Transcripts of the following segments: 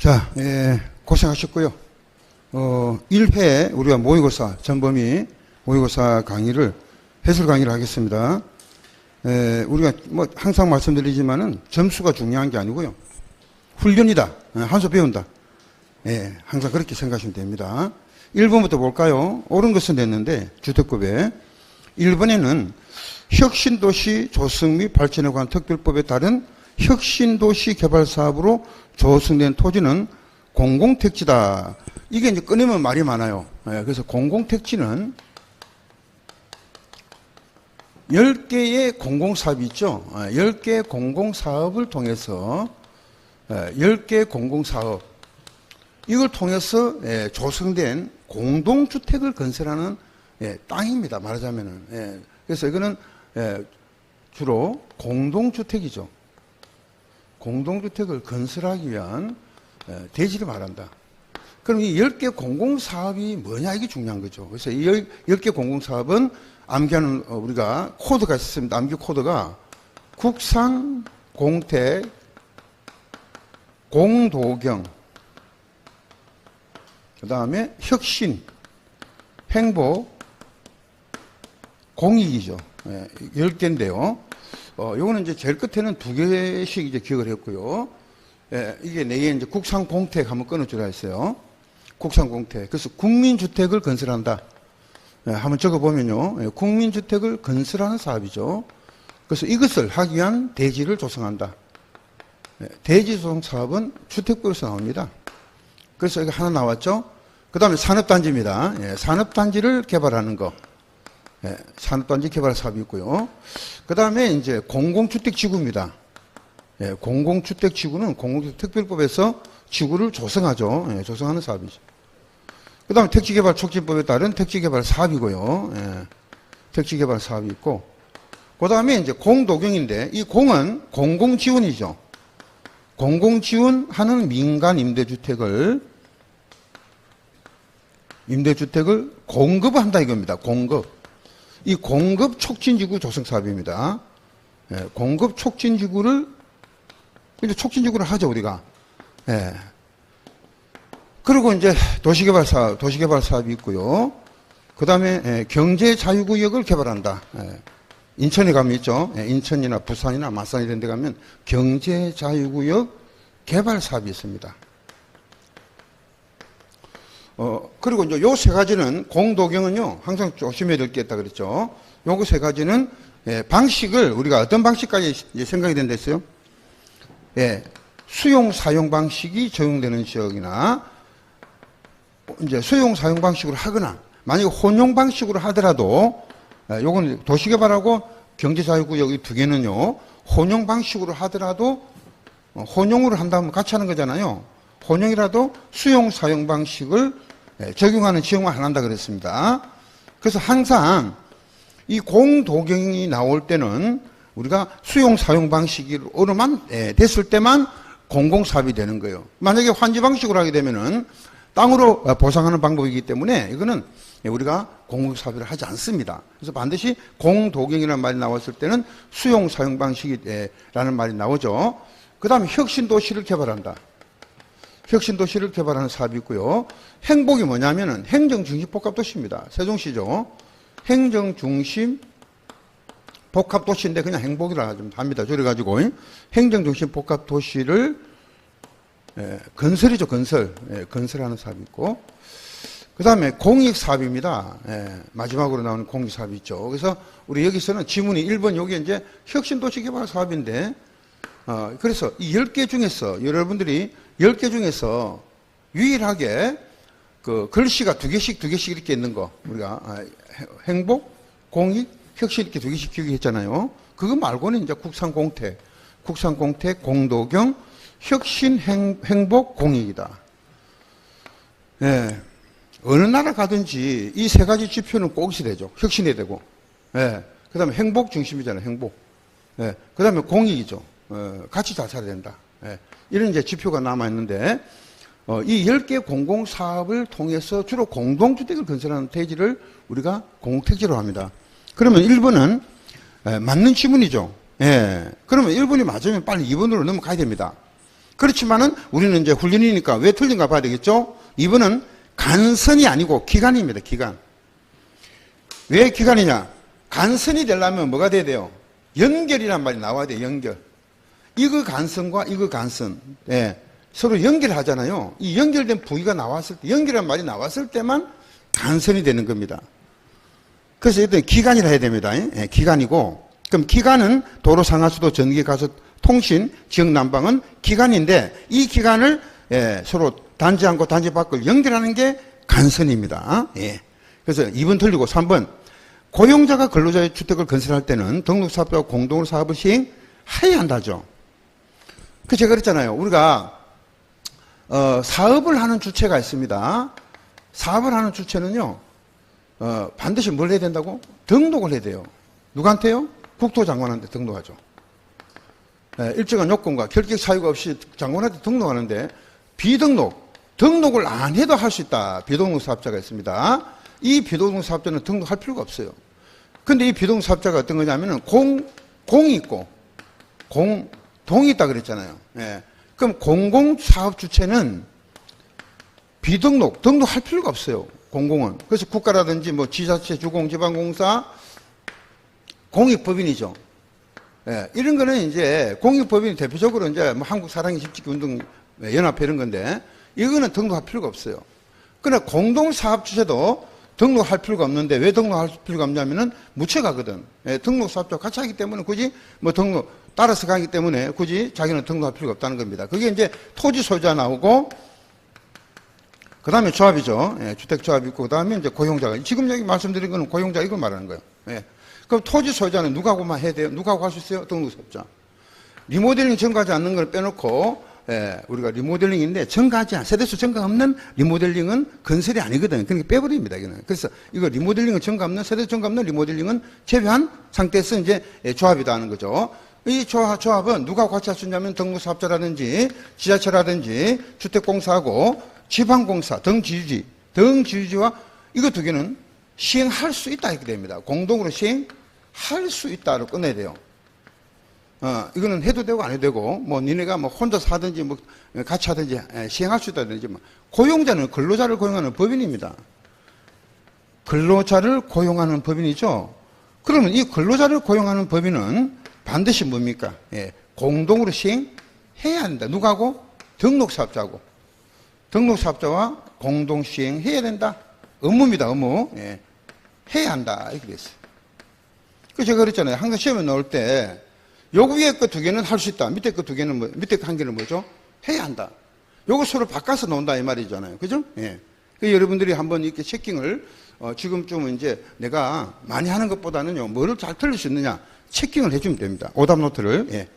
자, 고생하셨고요. 1회 우리가 모의고사, 전범위 모의고사 강의를, 해설 강의를 하겠습니다. 우리가 뭐 항상 말씀드리지만은 점수가 중요한 게 아니고요. 훈련이다. 한 수 배운다. 항상 그렇게 생각하시면 됩니다. 1번부터 볼까요? 옳은 것은 냈는데, 주택법에. 1번에는 혁신도시 조성 및 발전에 관한 특별법에 따른 혁신도시 개발 사업으로 조성된 토지는 공공택지다. 이게 이제 꺼내면 말이 많아요. 그래서 공공택지는 10개의 공공사업이 있죠. 10개의 공공사업을 통해서 10개의 공공사업, 이걸 통해서 조성된 공동주택을 건설하는 땅입니다. 말하자면은. 그래서 이거는 주로 공동주택이죠. 공동주택을 건설하기 위한 대지를 말한다. 그럼 이 10개 공공사업이 뭐냐, 이게 중요한 거죠. 그래서 이 10개 공공사업은 암기하는, 우리가 코드가 있습니다. 암기 코드가 국상, 공택, 공도경, 그 다음에 혁신, 행복, 공익이죠. 10개인데요. 요거는 이제 제일 끝에는 2개씩 이제 기억을 했고요. 이게 4개 이제 국상공택 한번 끊어주라 했어요. 국상공택. 그래서 국민주택을 건설한다. 한번 적어보면요. 국민주택을 건설하는 사업이죠. 그래서 이것을 하기 위한 대지를 조성한다. 대지 조성 사업은 주택법에서 나옵니다. 그래서 이거 하나 나왔죠. 그 다음에 산업단지입니다. 산업단지를 개발하는 거. 산업단지 개발 사업이 있고요. 그 다음에 이제 공공주택지구입니다. 공공주택지구는 공공주택특별법에서 지구를 조성하죠. 조성하는 사업이죠. 그 다음에 택지개발 촉진법에 따른 택지개발 사업이고요. 택지개발 사업이 있고, 그 다음에 이제 공도경인데, 이 공은 공공지원이죠. 공공지원하는 민간 임대주택을 공급을 한다 이겁니다. 공급. 이 공급 촉진지구 조성 사업입니다. 공급 촉진지구를, 이제 촉진지구를 하죠, 우리가. 그리고 이제 도시개발 사업이 있고요. 그 다음에 경제자유구역을 개발한다. 인천에 가면 있죠. 인천이나 부산이나 마산 이런 데 가면 경제자유구역 개발 사업이 있습니다. 그리고 이제 요 3가지는, 공도경은요, 항상 조심해야 될 게 있다 그랬죠. 요거 3가지는, 방식을 우리가 어떤 방식까지 생각이 된다 했어요? 수용, 사용 방식이 적용되는 지역이나, 이제 수용, 사용 방식으로 하거나, 만약에 혼용 방식으로 하더라도, 요건 도시개발하고 경제자유구역 이 2개는요, 혼용 방식으로 하더라도, 혼용으로 한다면 같이 하는 거잖아요. 혼용이라도 수용, 사용 방식을 적용하는 지역만 안 한다 그랬습니다. 그래서 항상 이 공도경이 나올 때는 우리가 수용, 사용 방식으로만 됐을 때만 공공사업이 되는 거예요. 만약에 환지 방식으로 하게 되면은 땅으로 보상하는 방법이기 때문에 이거는 우리가 공공사업을 하지 않습니다. 그래서 반드시 공도경이라는 말이 나왔을 때는 수용, 사용 방식이라는 말이 나오죠. 그 다음에 혁신도시를 개발한다. 혁신도시를 개발하는 사업이 있고요. 행복이 뭐냐면은 행정중심 복합도시입니다. 세종시죠. 행정중심 복합도시인데 그냥 행복이라 좀 합니다. 그래가지고 행정중심 복합도시를 건설이죠. 건설하는 사업이 있고, 그 다음에 공익사업입니다. 마지막으로 나오는 공익사업이 있죠. 그래서 우리 여기서는 지문이 1번 요게 이제 혁신도시 개발 사업인데, 그래서 이 10개 중에서 여러분들이 10개 중에서 유일하게 그 글씨가 2개씩 이렇게 있는 거, 우리가 행복, 공익, 혁신 이렇게 2개씩 기억했잖아요. 그거 말고는 이제 국상공택, 공도경, 혁신, 행복, 공익이다. 어느 나라 가든지 이 3가지 지표는 꼭 있어야 되죠. 혁신해야 되고, 그 다음에 행복 중심이잖아요. 행복. 그 다음에 공익이죠. 같이 잘 살아야 된다. 이런 이제 지표가 남아있는데, 이 10개 공공사업을 통해서 주로 공동주택을 건설하는 대지를 우리가 공택지로 합니다. 그러면 1번은 맞는 지문이죠. 그러면 1번이 맞으면 빨리 2번으로 넘어가야 됩니다. 그렇지만은 우리는 이제 훈련이니까 왜 틀린가 봐야 되겠죠? 2번은 간선이 아니고 기간입니다. 기간. 왜 기간이냐? 간선이 되려면 뭐가 돼야 돼요? 연결이란 말이 나와야 돼요. 연결. 이거 간선과 이거 간선. 예. 서로 연결하잖아요. 이 연결된 부위가 나왔을 때, 연결한 말이 나왔을 때만 간선이 되는 겁니다. 그래서 일단 기간이라 해야 됩니다. 예, 기간이고, 그럼 기간은 도로 상하수도 전기 가스 통신 지역 난방은 기간인데 이 기간을 서로 단지 안고 단지 밖을 연결하는 게 간선입니다. 예. 그래서 2번 틀리고 3번 고용자가 근로자의 주택을 건설할 때는 등록사업자와 공동으로 사업을 시행해야 한다죠. 그 제가 그랬잖아요. 우리가 사업을 하는 주체가 있습니다. 사업을 하는 주체는요. 반드시 뭘 해야 된다고? 등록을 해야 돼요. 누구한테요? 국토장관한테 등록하죠. 일정한 요건과 결격 사유가 없이 장관한테 등록하는데 등록을 안 해도 할 수 있다. 비등록 사업자가 있습니다. 이 비등록 사업자는 등록할 필요가 없어요. 근데 이 비등록 사업자가 어떤 거냐면은 공이 있고 동이 있다 그랬잖아요. 예. 그럼 공공사업 주체는 등록할 필요가 없어요. 공공은. 그래서 국가라든지 뭐 지자체, 주공, 지방공사, 공익법인이죠. 예, 이런 거는 이제 공익법인 대표적으로 이제 뭐 한국 사랑의 집짓기 운동 연합회 이런 건데 이거는 등록할 필요가 없어요. 그러나 공동사업 주체도 등록할 필요가 없는데 왜 등록할 필요가 없냐면은 무채가거든. 예, 등록사업자 같이 하기 때문에 굳이 뭐 따라서 가기 때문에 굳이 자기는 등록할 필요가 없다는 겁니다. 그게 이제 토지 소유자 나오고 그 다음에 조합이죠. 예, 주택조합이 있고 그 다음에 이제 고용자가 지금 여기 말씀드린 거는 고용자 이걸 말하는 거예요. 예. 그럼 토지 소유자는 누구하고만 해야 돼요? 누구하고 할 수 있어요? 등록사업자. 리모델링 증가하지 않는 걸 빼놓고 우리가 리모델링인데 세대수 증가 없는 리모델링은 건설이 아니거든요. 그러니까 빼버립니다. 이거는. 그래서 이거 리모델링은 증가 없는 세대수 증가 없는 리모델링은 제외한 상태에서 이제 조합이다 하는 거죠. 이 조합은 누구하고 같이 할 수 있냐면 등록사업자라든지 지자체라든지 주택공사하고 지방공사 등지주지와 이거 두 개는 시행할 수 있다 이렇게 됩니다. 공동으로 시행할 수 있다로 끝내야 돼요. 이거는 해도 되고 안 해도 되고 뭐 니네가 뭐 혼자서 하든지 뭐 같이 하든지 시행할 수 있다든지 뭐. 고용자는 근로자를 고용하는 법인입니다. 근로자를 고용하는 법인이죠. 그러면 이 근로자를 고용하는 법인은 반드시 뭡니까? 예, 공동으로 시행해야 한다. 누구하고? 등록사업자하고. 등록사업자와 공동 시행해야 된다. 의무입니다. 의무. 예. 해야 한다. 이렇게 됐어요. 그 제가 그랬잖아요. 항상 시험에 나올 때 요 위에 거 두 개는 할 수 있다. 밑에 거 두 개는 밑에 거 한 개는 뭐죠? 해야 한다. 요거 서로 바꿔서 나온다 이 말이잖아요. 그죠? 예. 그 여러분들이 한번 이렇게 체킹을 지금쯤 이제 내가 많이 하는 것보다는요. 뭐를 잘 틀릴 수 있느냐? 체킹을 해주면 됩니다. 오답 노트를. 예.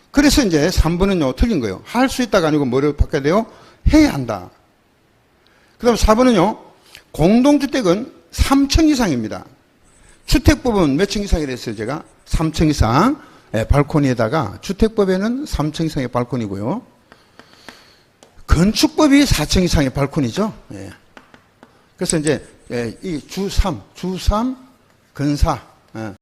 그래서 이제 3번은요. 틀린 거예요. 할 수 있다가 아니고 뭐를 바꿔야 돼요? 해야 한다. 그 다음 4번은요. 공동주택은 3층 이상입니다. 주택법은 몇 층 이상이라 했어요, 제가? 3층 이상. 예, 발코니에다가 주택법에는 3층 이상의 발코니고요. 건축법이 4층 이상의 발코니죠. 예. 그래서 이제 이 주3, 근사. 예.